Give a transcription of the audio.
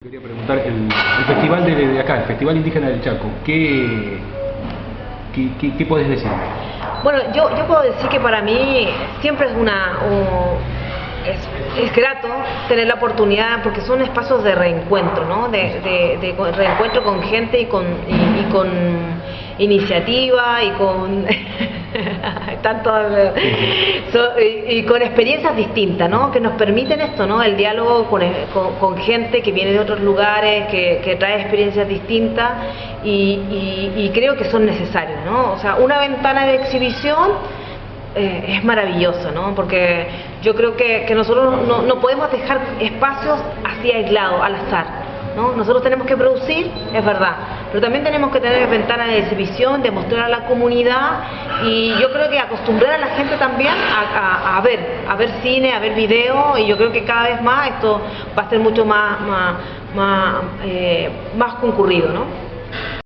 Quería preguntar, el festival de acá, el Festival Indígena del Chaco, ¿qué podés decir? Bueno, yo puedo decir que para mí siempre es grato tener la oportunidad, porque son espacios de reencuentro, ¿no? De reencuentro con gente y con iniciativa y con y con experiencias distintas, ¿no? Que nos permiten esto, ¿no? El diálogo con gente que viene de otros lugares, que trae experiencias distintas y creo que son necesarios, ¿no? O sea, una ventana de exhibición es maravilloso, ¿no? Porque yo creo que nosotros no podemos dejar espacios así aislados, al azar, ¿no? Nosotros tenemos que producir, es verdad, pero también tenemos que tener ventanas de exhibición, de mostrar a la comunidad, y yo creo que acostumbrar a la gente también a ver cine, a ver video, y yo creo que cada vez más esto va a ser mucho más concurrido, ¿no?